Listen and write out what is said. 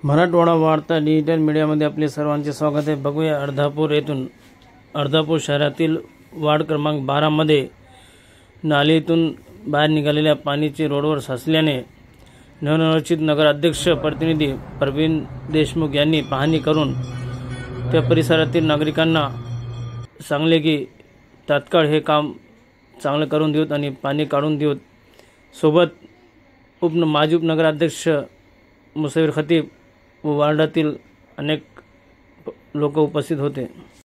मराठवाडा वार्ता डिजिटल मीडियामध्ये आपले सर्वांचे स्वागत आहे। बघूया अर्धापूर शहरातील वार्ड क्रमांक 12 मध्ये नालीतून बाहेर निघालेल्या पाण्याचे रोडवर साचल्याने नवनिर्वाचित नगराध्यक्ष प्रतिनिधी प्रवीण देशमुख यांनी पाहणी करून त्या परिसरातील नागरिकांना सांगले की तात्काळ हे काम चांगले करून देऊत आणि पाणी काढून देऊत। सोबत माजी उपनगराध्यक्ष मुसविर खतीब व वार्डातील अनेक लोक उपस्थित होते।